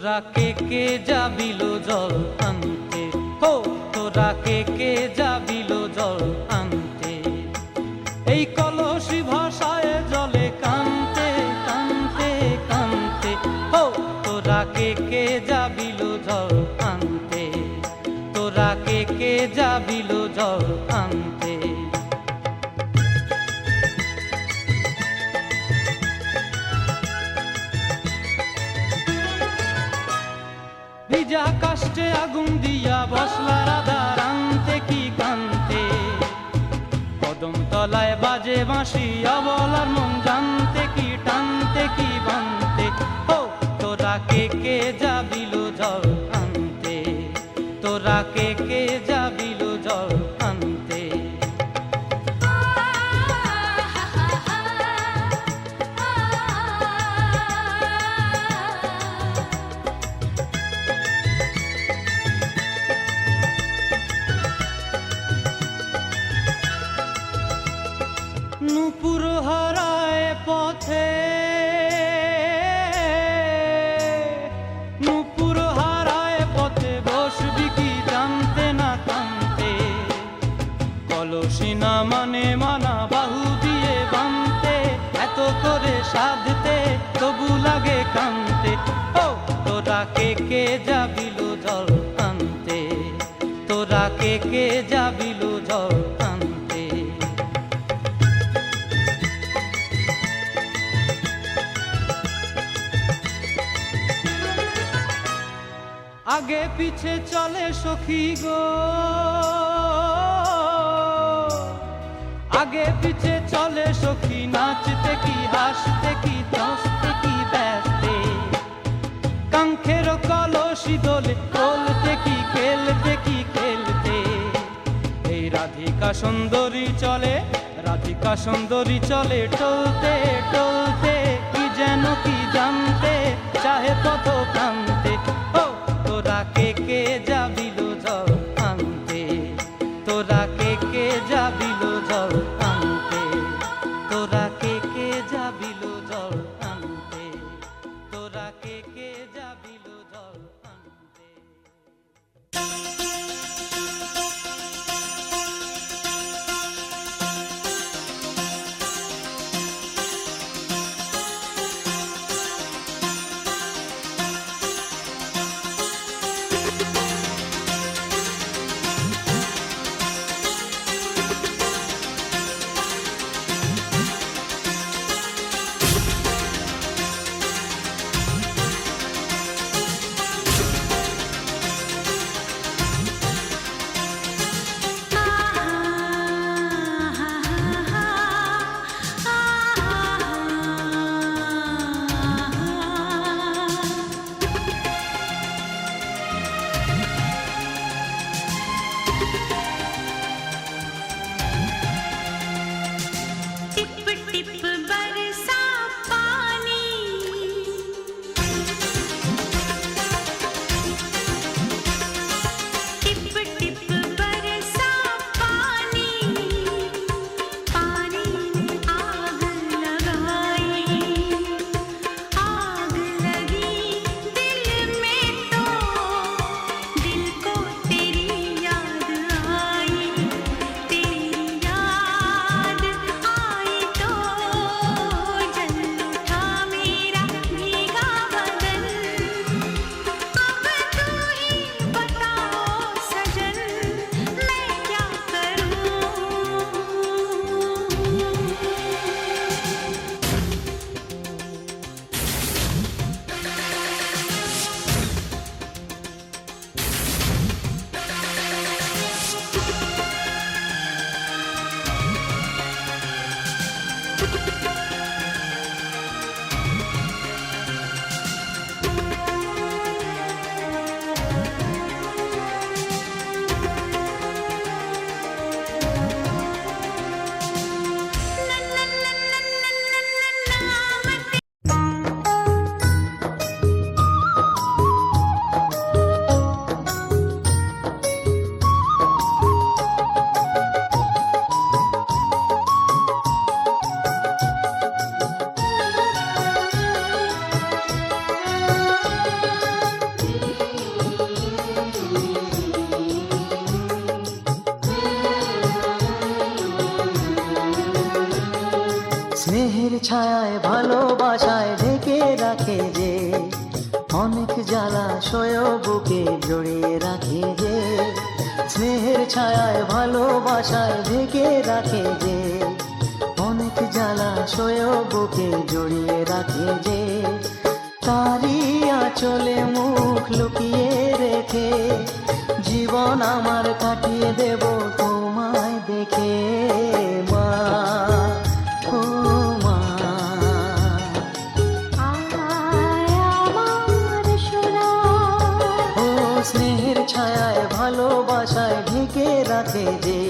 তোরা কে যাবিল জল আনতে, হো তোরা কে যাবিল জল আনতে। এই কলসি ভাষায় জলে কানতে কানতে কানতে, হো তোরা কে যাবিল জল আনতে, তোরা কে যাবিল জল আনতে। ভিজা কাষ্টে আগুন দিয়া বসলা রাধা রানতে কি কানতে, কদম তলায় বাজে বাঁশি অবলার মন জানতে কি টানতে কি বানতে, হো তোরা কে যাবিল জল আনতে, তোরা কে যাবিল জল আনতে। নূপুর হারায় পথে, নূপুর হারায় পথে বসবি কি জানতে না কানতে, কলসি না মানে মানা বাহু দিয়ে বানতে, এত করে সাধতে তবু লাগে কানতে, ও তোরা কে যাবিল জল আনতে, তোরা কে যাবিল জল আনতে। আগে পিছে চলে সখী গো, আগে পিছে চলে সখী, নাচতে কি হাসতে কি দশতে কি ব্যস্তে, কাঙ্ক্ষের কলসি দোলে বলতে কি খেলতে কি খেলতে। এই রাধিকা সুন্দরী চলে, রাধিকা সুন্দরী চলে টলতে টলতে, কি যেন কি জানতে চাহে পথ প্রান্তে, ও তোরা কে যাবিল জল আনতে, তোরা কে যাবিল জল আনতে, তোরা কে যাবিল জল আনতে, তোরা কে যাবিল জল আনতে। दिल को तेरी याद স্নেহের ছায়ায় ভালোবাসায় ঢেকে রাখে যে, অনেক জ্বালাশয় বুকে জড়িয়ে রাখে যে। স্নেহের ছায়ায় ভালোবাসায় ঢেকে রাখে যে, অনেক জ্বালাশয় বুকে জড়িয়ে রাখে যে। তারই আঁচলে মুখ লুকিয়ে রেখে জীবন আমার কাটিয়ে দেব তোমায় দেখে মা, ও মা। ও স্নেহের ছায়ায় ভালোবাসায় ঢেকে রাখে যে,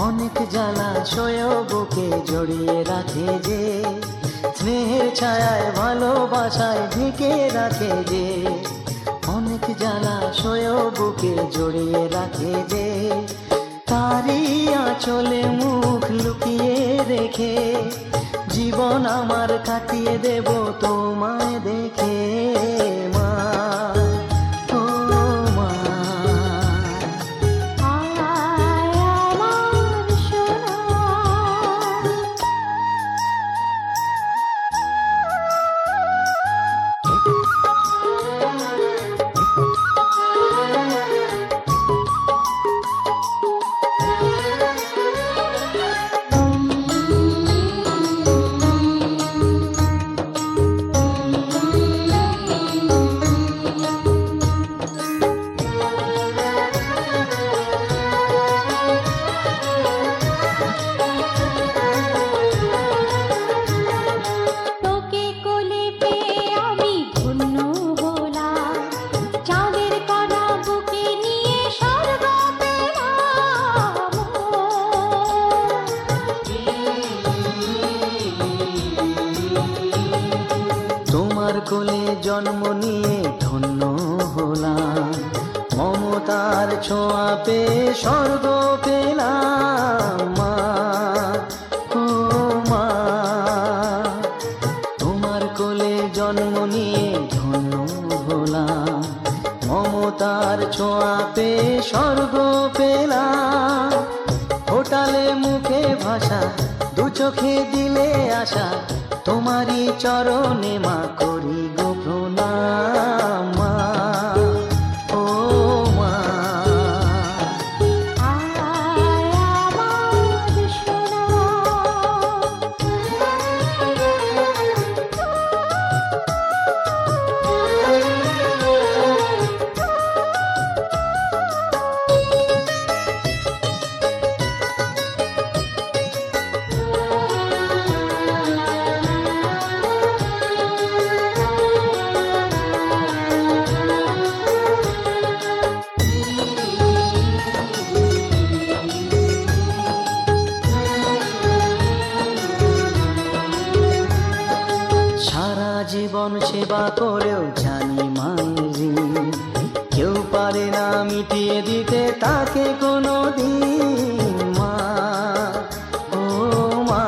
অনেক জ্বালাশয় বুকে জড়িয়ে রাখে যে। স্নেহের ছায়ায় ভালোবাসায় ঢেকে রাখে যে, অনেক জ্বালাশয় বুকে জড়িয়ে রাখে যে। তারই আঁচলে মুখ লুকিয়ে রেখে জীবন আমার কাটিয়ে দেব তোমায় দেখে মা, ও মা। তোমার কোলে জন্ম নিয়ে ধন্য হলাম, মমতার ছোঁয়া পেয়ে স্বর্গ পেলাম মা, ও মা। তোমার কোলে জন্ম নিয়ে ধন্য হলাম, মমতার ছোঁয়া পেয়ে স্বর্গ পেলাম। ফোটালে মুখে ভাষা, দু চোখে দিলে আশা, তোমারই চরণে মা করি গো প্রণাম মা, ও মা। সারা জীবন সেবা করেও জানি মায়ের ঋণ, কেউ পারে না মিটিয়ে দিতে তাকে কোনো দিন মা, ও মা।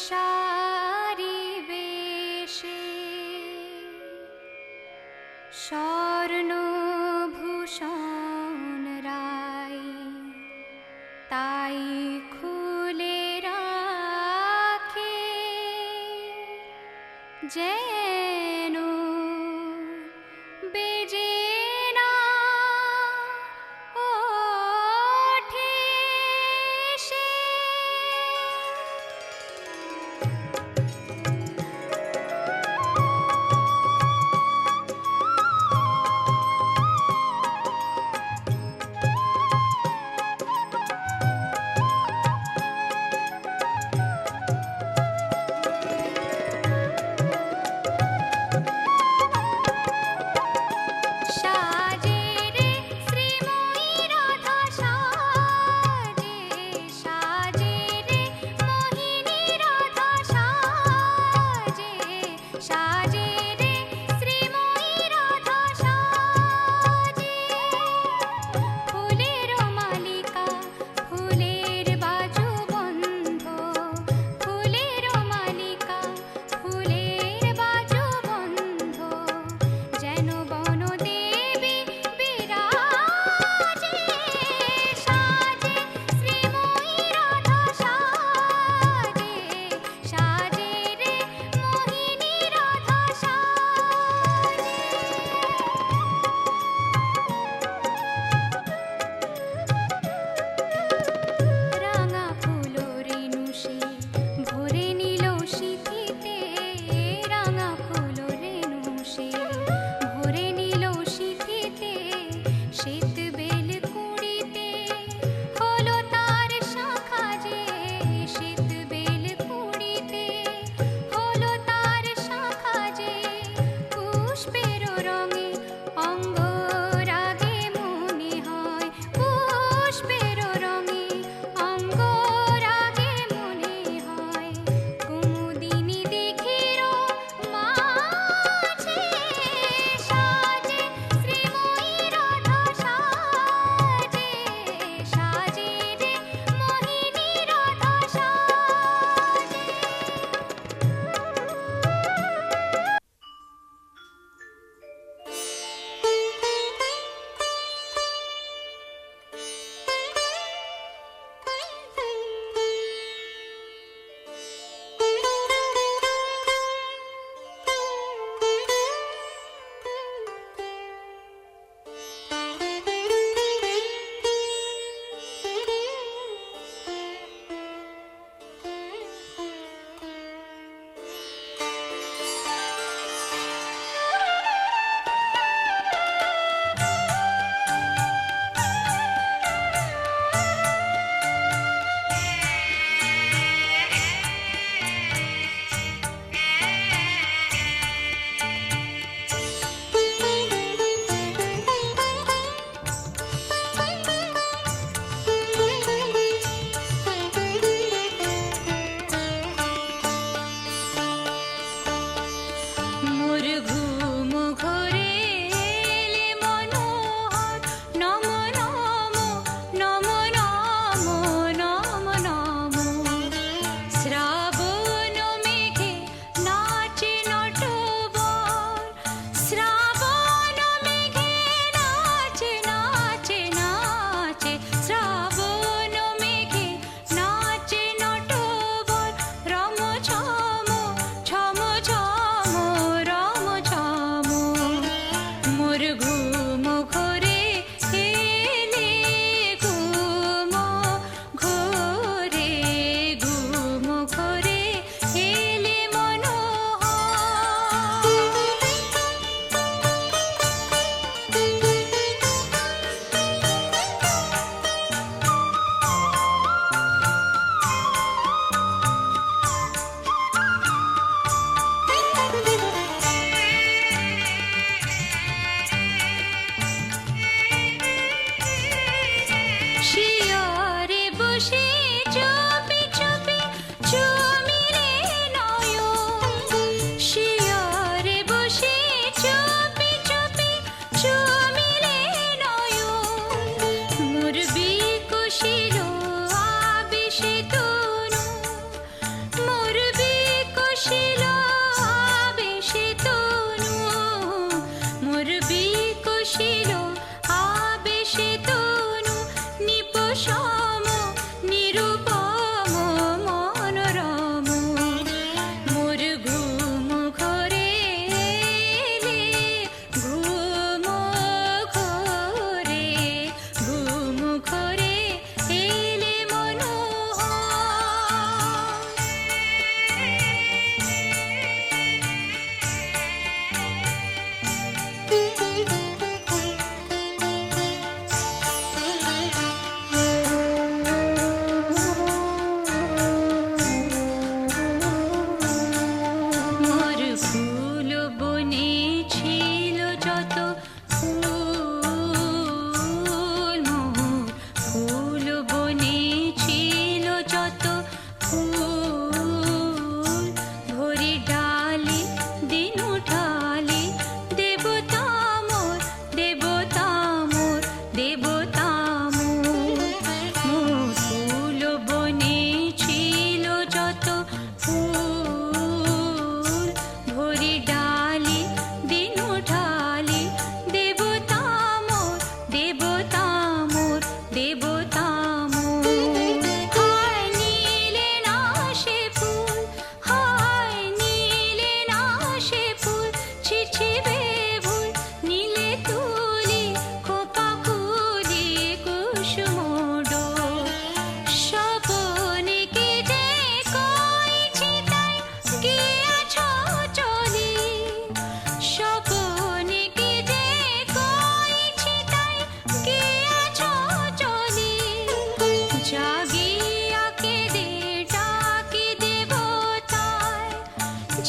সারি বেশে স্বর্ণভূষণ রাই তাই খুলে রাখে যেন বেজে না ওঠে সে। সাজে রে শ্রীময়ী রাধা সাজে, সাজে রে মোহিনী রাধা সাজে, সাজে রে শ্রীময়ী রাধা সাজে। ফুলের মালিকা ফুলের বাজু বন্ধ, ফুলের মালিকা ফুলের বাজু বন্ধ, যেন বনদেবী বিরাজে। সাজে শ্রীময়ী রাধা সাজে, সাজে রে মোহিনী রাধা সাজে। রাঙা ফুল রেণুষে ভরে নিল সিঁথিতে, রাঙা ফুল রেণুষে ভরে নিল সিঁথিতে, শ্বেত বেল কুঁড়িতে হলো তার শাখা যে, শ্বেত বেল কুঁড়িতে হলো তার শাখা যে। পুষ্পের রঙে অঙ্গরাগে মনে হয়, পুষ্পের রঙে অঙ্গরাগে মনে হয়, কুমুদিনী দিঘির মাঝে। সাজে শ্রীময়ী রাধা সাজে, সাজে রে মোহিনী রাধা সাজে। মোর ঘুম ঘরে এলে মনোহর, নম নম নম নম নম নম। শ্রাবণ মেঘে নাচে নটবর, শ্রাবণ মেঘে নাচে নাচে নাচে, শ্রাবণ মেঘে নাচে নটবর। রম ছম ছম ছম রম ছম। মোর ঘুম ঘরে এলে ঘুম ঘরে, ঘুম ঘরে এলে মনোহর। শিয়রে বসে চুপি চুপি চুমিরে নয়ন, শিয়রে বসে চুপি চুপি চুমিরে নয়ন। মোর বিকশিল আবেশে তনু, মোর ফুল ভরি ডালে দিন উঠালে দেবতা মোর দেবতা মোর দেবতা মোর ফুল বনে ছিল যত ফুল ভরি ডালে দিন উঠালে দেবতা মোর দেবতা মোর দেবতা মোর হায় নীলে না সে ফুল হায় নীলে না সে ফুল ছিছিবে ভুল নীলে তুলি খোপা খুলি কুসুম ডোল স্বপনে কে যে কইছি তাই গিয়াছ চলি স্বপনে কে যে কইছি তাই গিয়াছ চলি জাগিয়া কেঁদে ডাকি দেবতায়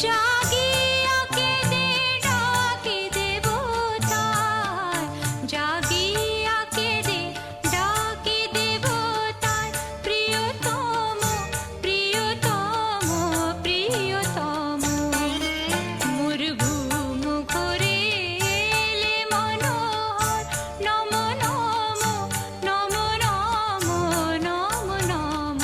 জাগিয়া কেঁদে ডাকি দেবতায় জাগিয়া কেঁদে ডাকি দেবতায় প্রিয়তম প্রিয়তম প্রিয়তম মোর ঘুম ঘরে এলে মনোহর নম নম নম নম নম নম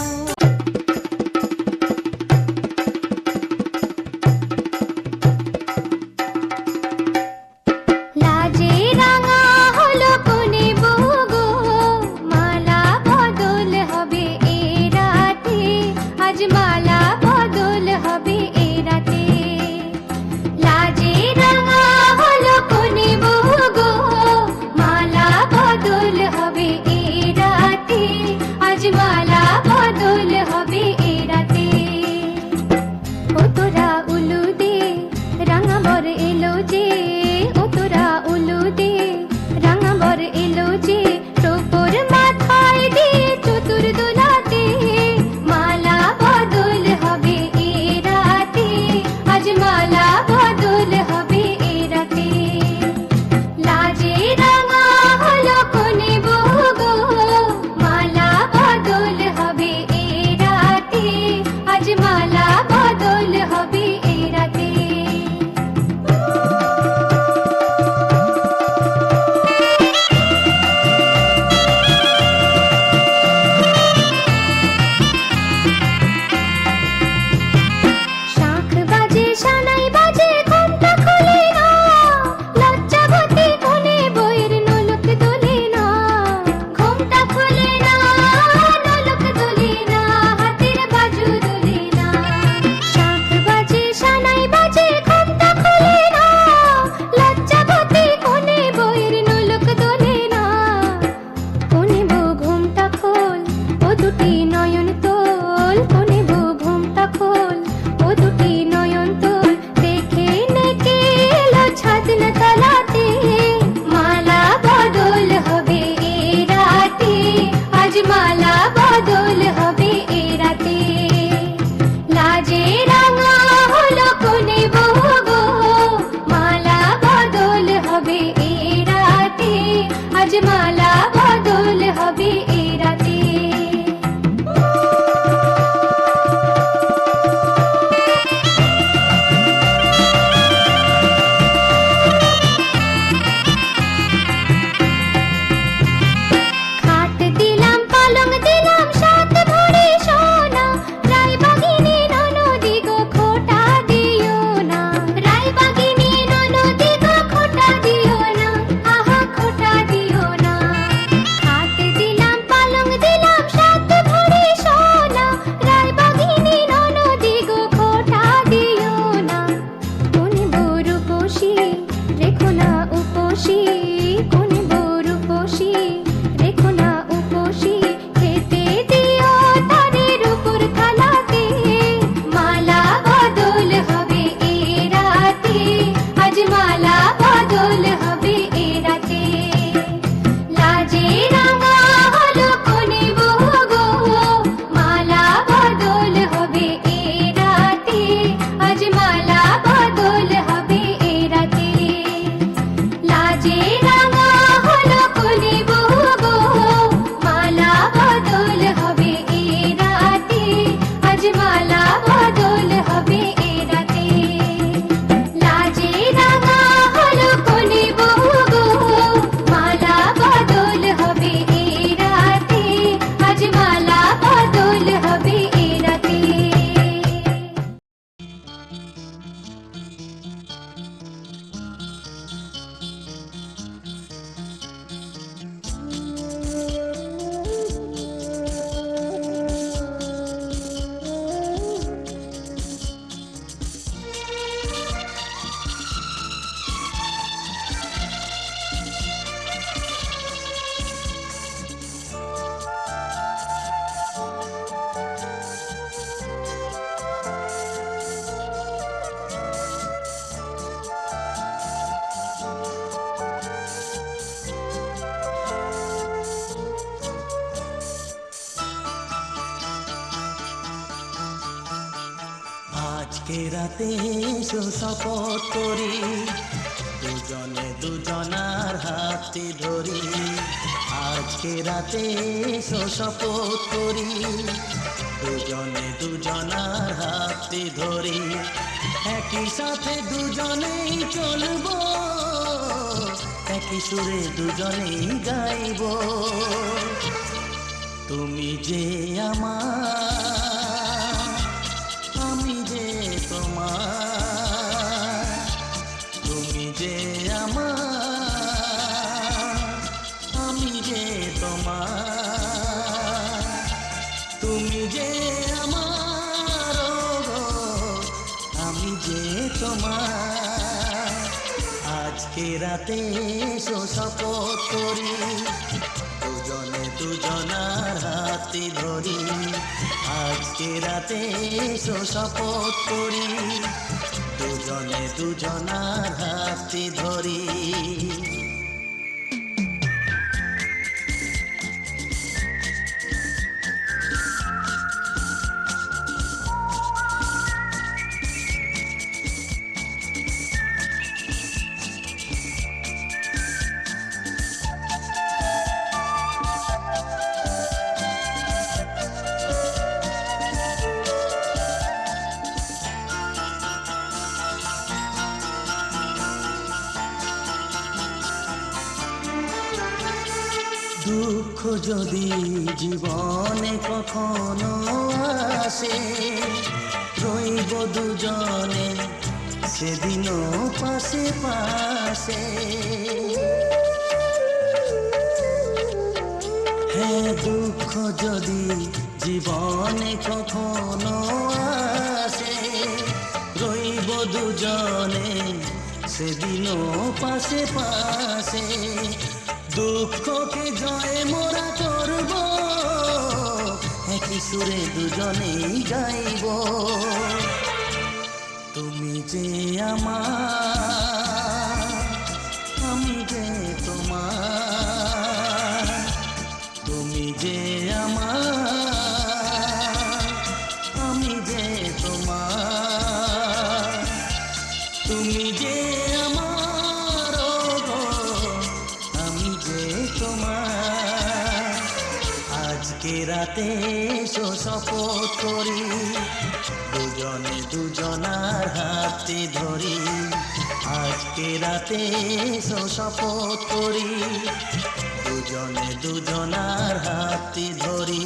আজকে রাতে এসো শপথ করি, দুজনে দুজনার হাতে ধরি। আজকে রাতে এসো শপথ করি, দুজনে দুজনার হাতে ধরি। একই সাথে দুজনেই চলবো, একই সুরে দুজনেই গাইব। তুমি যে আমার, আমি যে তোমার। তুমি যে আমার, আমি যে তোমার। তুমি যে আমার, আমি যে তোমার। আজকে রাতে এসো শপথ করি, দুজনে দুজনার হাতে ধরি। আজকে রাতে এসো শপথ করি, দুজনে দুজনার হাতে ধরি। দুঃখ যদি জীবনে কখনো আসে, রইব দুজনে সেদিনও পাশে পাশে। হ্যাঁ, দুঃখ যদি জীবনে কখনো আসে, রইব দুজনে সেদিনও পাশে পাশে। দুঃখকে জয় মোরা করব, একই সুরে দুজনেই গাইব। তুমি যে আমার, আমি যে তোমার। তুমি যে আমার, আমি যে তোমার। তুমি যে আমার, আমি যে তোমার। আজকে রাতে এসো শপথ করি, দুজনে দুজনার হাতে ধরি। আজকে রাতে এসো শপথ করি, দুজনে দুজনার হাতে ধরি।